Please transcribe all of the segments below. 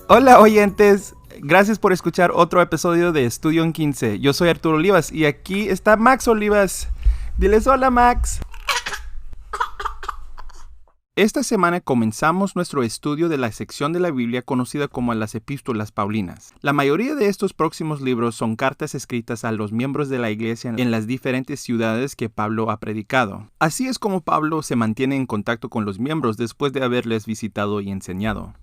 Hola oyentes, gracias por escuchar otro episodio de Estudio en 15. Yo soy Arturo Olivas y aquí está Max Olivas. Diles hola, Max. Esta semana comenzamos nuestro estudio de la sección de la Biblia conocida como las Epístolas Paulinas. La mayoría de estos próximos libros son cartas escritas a los miembros de la iglesia en las diferentes ciudades que Pablo ha predicado. Así es como Pablo se mantiene en contacto con los miembros después de haberles visitado y enseñado.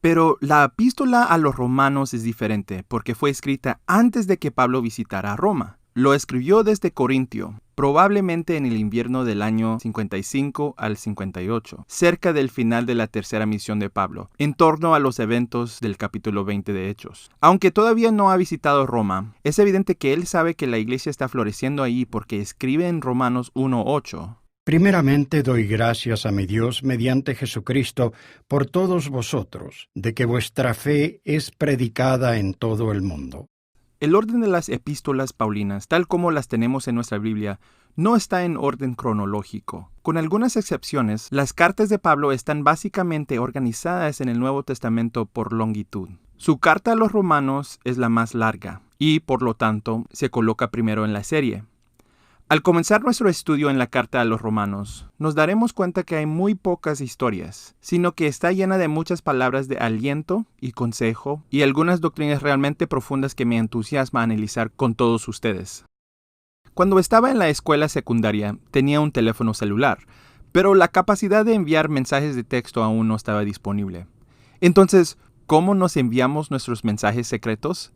Pero la epístola a los romanos es diferente porque fue escrita antes de que Pablo visitara Roma. Lo escribió desde Corintio, probablemente en el invierno del año 55 al 58, cerca del final de la tercera misión de Pablo, en torno a los eventos del capítulo 20 de Hechos. Aunque todavía no ha visitado Roma, es evidente que él sabe que la iglesia está floreciendo ahí porque escribe en Romanos 1:8. Primeramente doy gracias a mi Dios mediante Jesucristo por todos vosotros, de que vuestra fe es predicada en todo el mundo. El orden de las epístolas paulinas, tal como las tenemos en nuestra Biblia, no está en orden cronológico. Con algunas excepciones, las cartas de Pablo están básicamente organizadas en el Nuevo Testamento por longitud. Su carta a los romanos es la más larga y, por lo tanto, se coloca primero en la serie. Al comenzar nuestro estudio en la carta a los romanos, nos daremos cuenta que hay muy pocas historias, sino que está llena de muchas palabras de aliento y consejo y algunas doctrinas realmente profundas que me entusiasma analizar con todos ustedes. Cuando estaba en la escuela secundaria, tenía un teléfono celular, pero la capacidad de enviar mensajes de texto aún no estaba disponible. Entonces, ¿cómo nos enviamos nuestros mensajes secretos?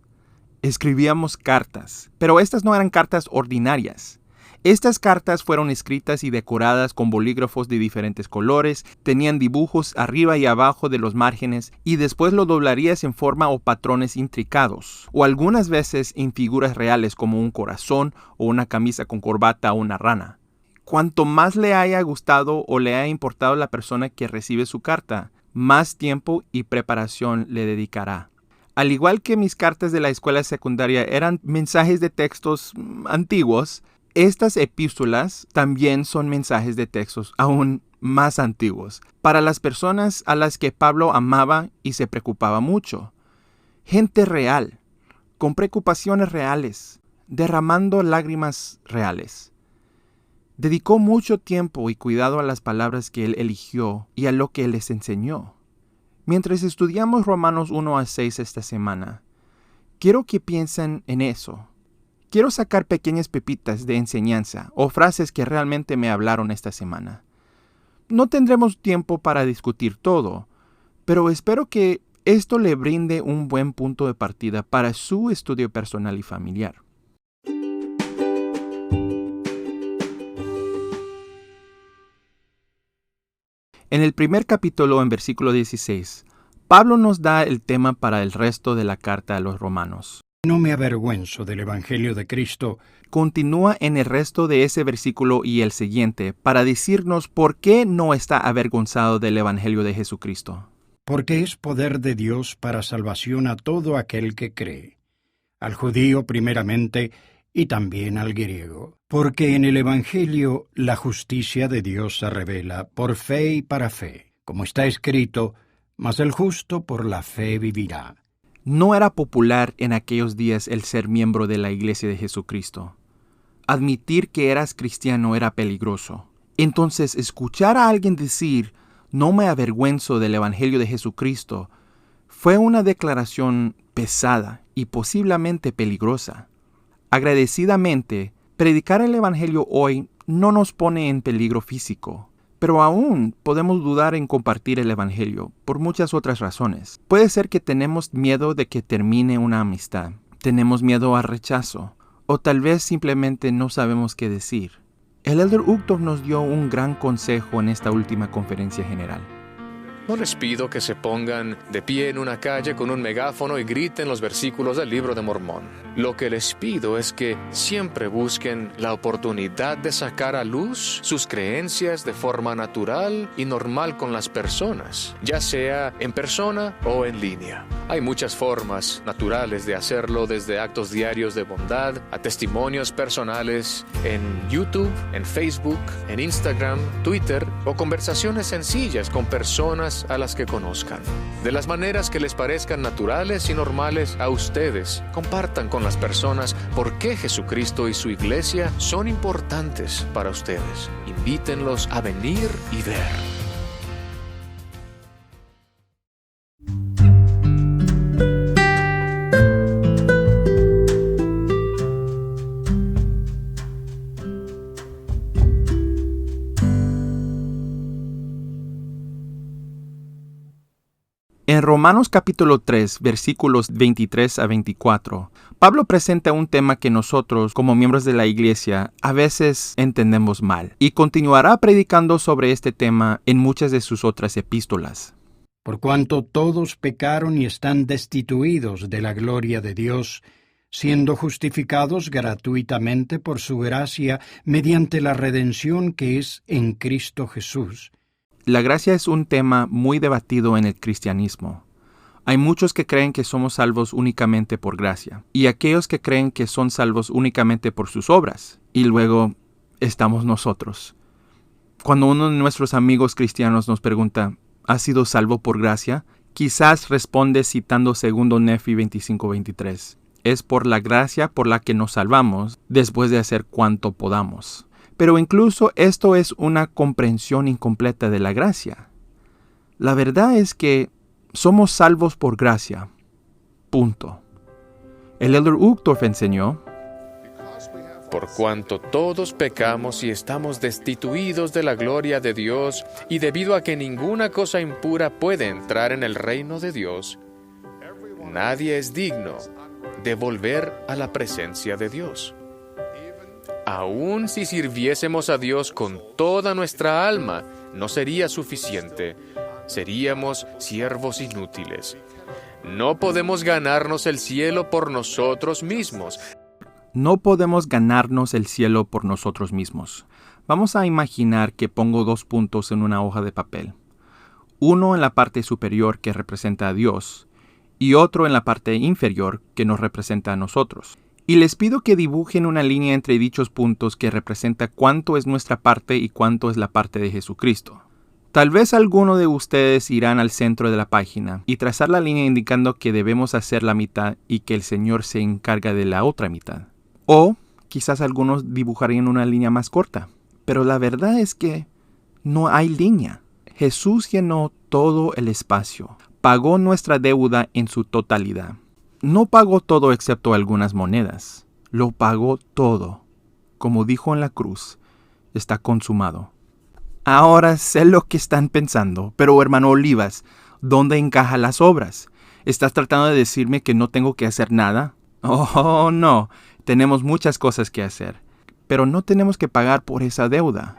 Escribíamos cartas, pero estas no eran cartas ordinarias. Estas cartas fueron escritas y decoradas con bolígrafos de diferentes colores, tenían dibujos arriba y abajo de los márgenes y después lo doblarías en forma o patrones intricados, o algunas veces en figuras reales como un corazón o una camisa con corbata o una rana. Cuanto más le haya gustado o le haya importado la persona que recibe su carta, más tiempo y preparación le dedicará. Al igual que mis cartas de la escuela secundaria eran mensajes de textos antiguos, estas epístolas también son mensajes de textos aún más antiguos, para las personas a las que Pablo amaba y se preocupaba mucho. Gente real, con preocupaciones reales, derramando lágrimas reales. Dedicó mucho tiempo y cuidado a las palabras que él eligió y a lo que les enseñó. Mientras estudiamos Romanos 1-6 esta semana, quiero que piensen en eso. Quiero sacar pequeñas pepitas de enseñanza o frases que realmente me hablaron esta semana. No tendremos tiempo para discutir todo, pero espero que esto le brinde un buen punto de partida para su estudio personal y familiar. En el primer capítulo, en versículo 16, Pablo nos da el tema para el resto de la carta a los romanos. No me avergüenzo del Evangelio de Cristo. Continúa en el resto de ese versículo y el siguiente para decirnos por qué no está avergonzado del Evangelio de Jesucristo. Porque es poder de Dios para salvación a todo aquel que cree, al judío primeramente y también al griego. Porque en el Evangelio la justicia de Dios se revela por fe y para fe, como está escrito, mas el justo por la fe vivirá. No era popular en aquellos días el ser miembro de la Iglesia de Jesucristo. Admitir que eras cristiano era peligroso. Entonces, escuchar a alguien decir, no me avergüenzo del Evangelio de Jesucristo, fue una declaración pesada y posiblemente peligrosa. Agradecidamente, predicar el Evangelio hoy no nos pone en peligro físico. Pero aún podemos dudar en compartir el Evangelio por muchas otras razones. Puede ser que tenemos miedo de que termine una amistad, tenemos miedo al rechazo, o tal vez simplemente no sabemos qué decir. El Elder Uchtdorf nos dio un gran consejo en esta última conferencia general. No les pido que se pongan de pie en una calle con un megáfono y griten los versículos del libro de Mormón. Lo que les pido es que siempre busquen la oportunidad de sacar a luz sus creencias de forma natural y normal con las personas, ya sea en persona o en línea. Hay muchas formas naturales de hacerlo, desde actos diarios de bondad a testimonios personales en YouTube, en Facebook, en Instagram, Twitter o conversaciones sencillas con personas a las que conozcan. De las maneras que les parezcan naturales y normales a ustedes, compartan con las personas por qué Jesucristo y su iglesia son importantes para ustedes. Invítenlos a venir y ver. En Romanos capítulo 3, versículos 23 a 24, Pablo presenta un tema que nosotros, como miembros de la iglesia, a veces entendemos mal, y continuará predicando sobre este tema en muchas de sus otras epístolas. Por cuanto todos pecaron y están destituidos de la gloria de Dios, siendo justificados gratuitamente por su gracia mediante la redención que es en Cristo Jesús. La gracia es un tema muy debatido en el cristianismo. Hay muchos que creen que somos salvos únicamente por gracia, y aquellos que creen que son salvos únicamente por sus obras, y luego estamos nosotros. Cuando uno de nuestros amigos cristianos nos pregunta, ¿has sido salvo por gracia?, quizás responde citando 2 Nefi 25:23. Es por la gracia por la que nos salvamos, después de hacer cuanto podamos. Pero incluso esto es una comprensión incompleta de la gracia. La verdad es que somos salvos por gracia. Punto. El elder Uchtdorf enseñó: Por cuanto todos pecamos y estamos destituidos de la gloria de Dios, y debido a que ninguna cosa impura puede entrar en el reino de Dios, nadie es digno de volver a la presencia de Dios. Aun si sirviésemos a Dios con toda nuestra alma, no sería suficiente. Seríamos siervos inútiles. No podemos ganarnos el cielo por nosotros mismos. No podemos ganarnos el cielo por nosotros mismos. Vamos a imaginar que pongo 2 puntos en una hoja de papel. Uno en la parte superior que representa a Dios y otro en la parte inferior que nos representa a nosotros. Y les pido que dibujen una línea entre dichos puntos que representa cuánto es nuestra parte y cuánto es la parte de Jesucristo. Tal vez alguno de ustedes irán al centro de la página y trazar la línea indicando que debemos hacer la mitad y que el Señor se encarga de la otra mitad. O quizás algunos dibujarían una línea más corta. Pero la verdad es que no hay línea. Jesús llenó todo el espacio. Pagó nuestra deuda en su totalidad. No pagó todo excepto algunas monedas. Lo pagó todo. Como dijo en la cruz, está consumado. Ahora sé lo que están pensando, pero hermano Olivas, ¿dónde encajan las obras? ¿Estás tratando de decirme que no tengo que hacer nada? Oh, no. Tenemos muchas cosas que hacer. Pero no tenemos que pagar por esa deuda.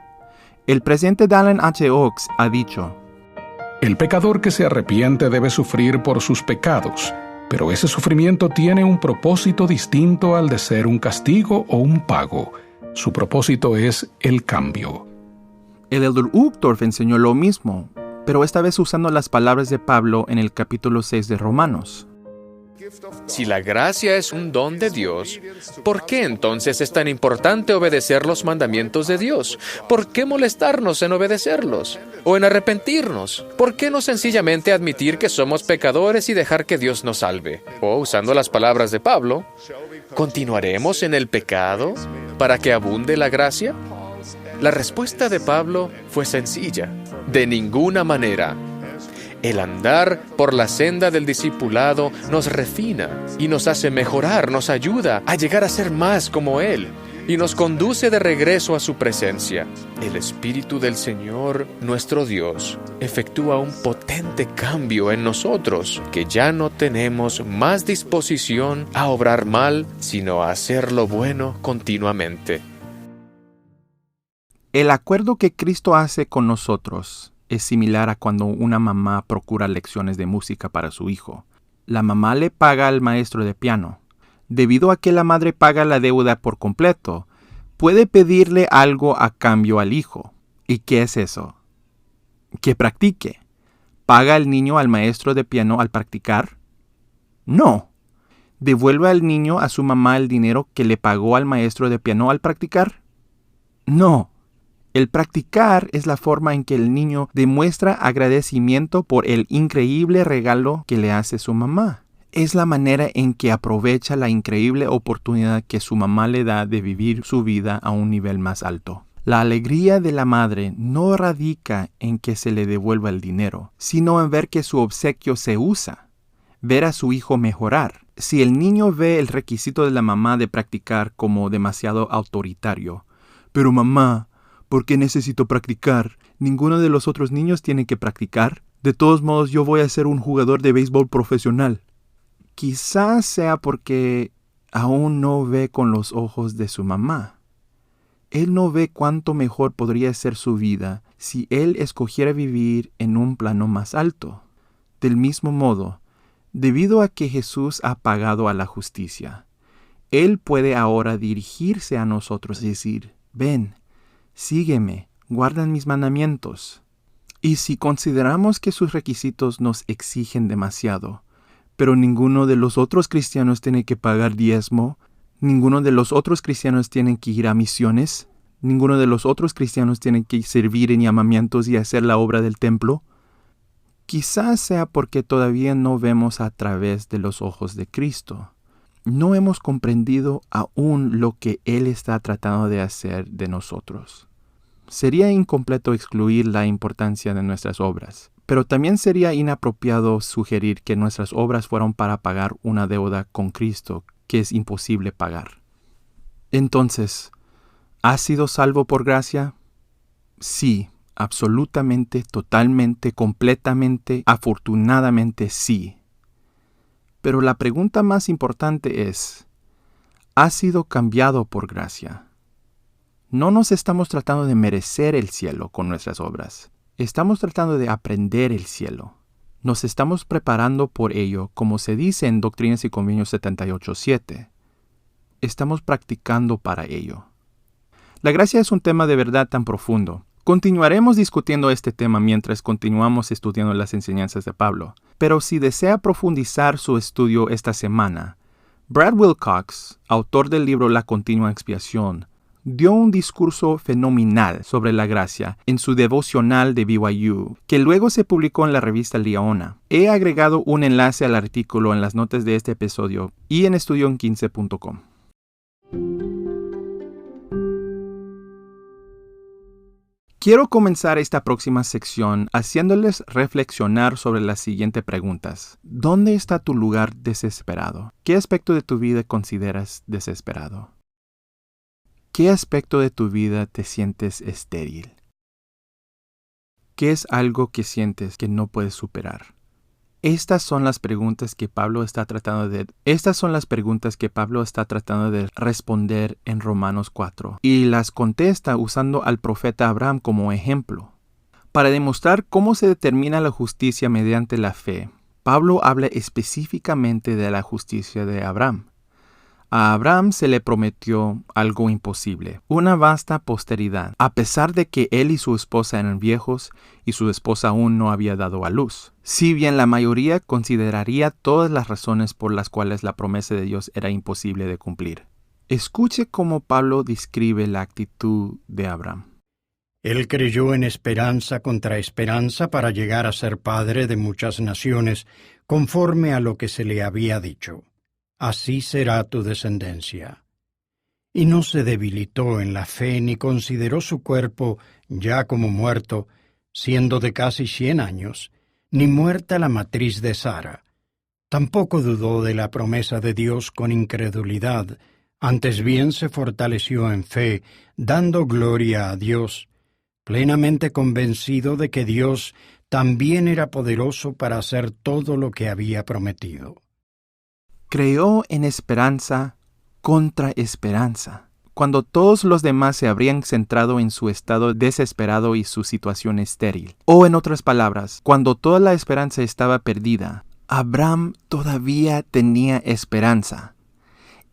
El presidente Dallin H. Oaks ha dicho: El pecador que se arrepiente debe sufrir por sus pecados, pero ese sufrimiento tiene un propósito distinto al de ser un castigo o un pago. Su propósito es el cambio. El elder Uchtdorf enseñó lo mismo, pero esta vez usando las palabras de Pablo en el capítulo 6 de Romanos. Si la gracia es un don de Dios, ¿por qué entonces es tan importante obedecer los mandamientos de Dios? ¿Por qué molestarnos en obedecerlos? ¿O en arrepentirnos? ¿Por qué no sencillamente admitir que somos pecadores y dejar que Dios nos salve? O, usando las palabras de Pablo, ¿continuaremos en el pecado para que abunde la gracia? La respuesta de Pablo fue sencilla: de ninguna manera. El andar por la senda del discipulado nos refina y nos hace mejorar, nos ayuda a llegar a ser más como Él y nos conduce de regreso a su presencia. El Espíritu del Señor, nuestro Dios, efectúa un potente cambio en nosotros, que ya no tenemos más disposición a obrar mal, sino a hacer lo bueno continuamente. El acuerdo que Cristo hace con nosotros es similar a cuando una mamá procura lecciones de música para su hijo. La mamá le paga al maestro de piano, debido a que la madre paga la deuda por completo, puede pedirle algo a cambio al hijo. ¿Y qué es eso? Que practique. ¿Paga el niño al maestro de piano al practicar? No. ¿Devuelve al niño a su mamá el dinero que le pagó al maestro de piano al practicar? No. El practicar es la forma en que el niño demuestra agradecimiento por el increíble regalo que le hace su mamá. Es la manera en que aprovecha la increíble oportunidad que su mamá le da de vivir su vida a un nivel más alto. La alegría de la madre no radica en que se le devuelva el dinero, sino en ver que su obsequio se usa, ver a su hijo mejorar. Si el niño ve el requisito de la mamá de practicar como demasiado autoritario, pero mamá, ¿por qué necesito practicar? ¿Ninguno de los otros niños tiene que practicar? De todos modos, yo voy a ser un jugador de béisbol profesional. Quizás sea porque aún no ve con los ojos de su mamá. Él no ve cuánto mejor podría ser su vida si él escogiera vivir en un plano más alto. Del mismo modo, debido a que Jesús ha pagado a la justicia, Él puede ahora dirigirse a nosotros y decir, ven, sígueme, guarda mis mandamientos. Y si consideramos que sus requisitos nos exigen demasiado, pero ninguno de los otros cristianos tiene que pagar diezmo, ninguno de los otros cristianos tiene que ir a misiones, ninguno de los otros cristianos tiene que servir en llamamientos y hacer la obra del templo, quizás sea porque todavía no vemos a través de los ojos de Cristo. No hemos comprendido aún lo que Él está tratando de hacer de nosotros. Sería incompleto excluir la importancia de nuestras obras, pero también sería inapropiado sugerir que nuestras obras fueron para pagar una deuda con Cristo que es imposible pagar. Entonces, ¿has sido salvo por gracia? Sí, absolutamente, totalmente, completamente, afortunadamente sí. Pero la pregunta más importante es, ¿has sido cambiado por gracia? No nos estamos tratando de merecer el cielo con nuestras obras. Estamos tratando de aprender el cielo. Nos estamos preparando por ello, como se dice en Doctrinas y Convenios 78:7. Estamos practicando para ello. La gracia es un tema de verdad tan profundo. Continuaremos discutiendo este tema mientras continuamos estudiando las enseñanzas de Pablo. Pero si desea profundizar su estudio esta semana, Brad Wilcox, autor del libro La Continua Expiación, dio un discurso fenomenal sobre la gracia en su devocional de BYU, que luego se publicó en la revista Liona. He agregado un enlace al artículo en las notas de este episodio y en estudioen15.com. Quiero comenzar esta próxima sección haciéndoles reflexionar sobre las siguientes preguntas. ¿Dónde está tu lugar desesperado? ¿Qué aspecto de tu vida consideras desesperado? ¿Qué aspecto de tu vida te sientes estéril? ¿Qué es algo que sientes que no puedes superar? Estas son las preguntas que Pablo está tratando de responder en Romanos 4, y las contesta usando al profeta Abraham como ejemplo. Para demostrar cómo se determina la justicia mediante la fe, Pablo habla específicamente de la justicia de Abraham. A Abraham se le prometió algo imposible, una vasta posteridad, a pesar de que él y su esposa eran viejos y su esposa aún no había dado a luz. Si bien la mayoría consideraría todas las razones por las cuales la promesa de Dios era imposible de cumplir. Escuche cómo Pablo describe la actitud de Abraham. Él creyó en esperanza contra esperanza para llegar a ser padre de muchas naciones, conforme a lo que se le había dicho. Así será tu descendencia. Y no se debilitó en la fe ni consideró su cuerpo ya como muerto, siendo de casi 100 años, ni muerta la matriz de Sara. Tampoco dudó de la promesa de Dios con incredulidad, antes bien se fortaleció en fe, dando gloria a Dios, plenamente convencido de que Dios también era poderoso para hacer todo lo que había prometido. Creó en esperanza contra esperanza, cuando todos los demás se habrían centrado en su estado desesperado y su situación estéril. O en otras palabras, cuando toda la esperanza estaba perdida, Abraham todavía tenía esperanza.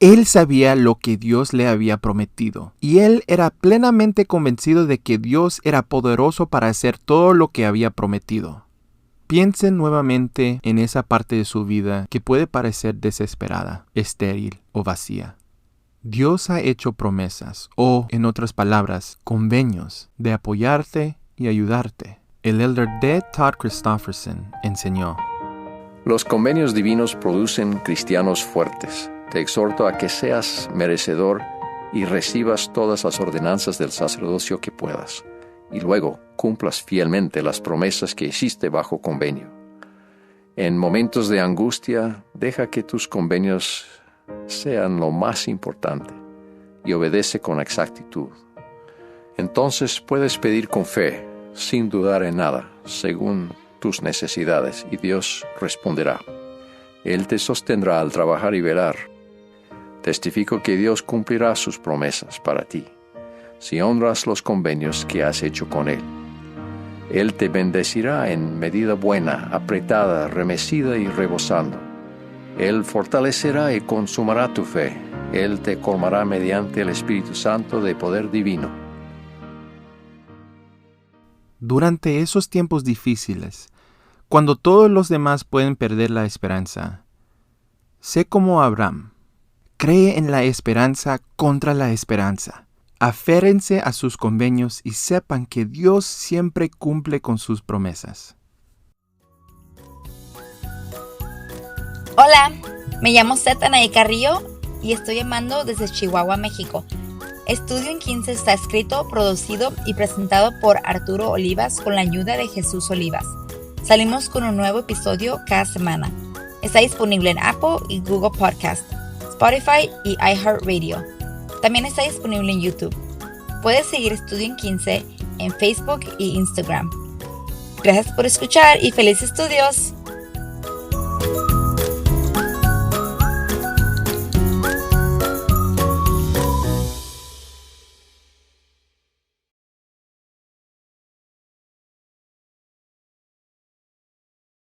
Él sabía lo que Dios le había prometido, y él era plenamente convencido de que Dios era poderoso para hacer todo lo que había prometido. Piensen nuevamente en esa parte de su vida que puede parecer desesperada, estéril o vacía. Dios ha hecho promesas, o, en otras palabras, convenios, de apoyarte y ayudarte. El elder D. Todd Christofferson enseñó: Los convenios divinos producen cristianos fuertes. Te exhorto a que seas merecedor y recibas todas las ordenanzas del sacerdocio que puedas, y luego cumplas fielmente las promesas que hiciste bajo convenio. En momentos de angustia, deja que tus convenios sean lo más importante y obedece con exactitud. Entonces puedes pedir con fe, sin dudar en nada, según tus necesidades, y Dios responderá. Él te sostendrá al trabajar y velar. Testifico que Dios cumplirá sus promesas para ti, si honras los convenios que has hecho con Él. Él te bendecirá en medida buena, apretada, remecida y rebosando. Él fortalecerá y consumará tu fe. Él te colmará mediante el Espíritu Santo de poder divino. Durante esos tiempos difíciles, cuando todos los demás pueden perder la esperanza, sé como Abraham. Cree en la esperanza contra la esperanza. Aférense a sus convenios y sepan que Dios siempre cumple con sus promesas. Hola, me llamo Zetanaí Carrillo y estoy llamando desde Chihuahua, México. Estudio en 15 está escrito, producido y presentado por Arturo Olivas con la ayuda de Jesús Olivas. Salimos con un nuevo episodio cada semana. Está disponible en Apple y Google Podcast, Spotify y iHeartRadio. También está disponible en YouTube. Puedes seguir Estudio en 15 en Facebook e Instagram. Gracias por escuchar y felices estudios.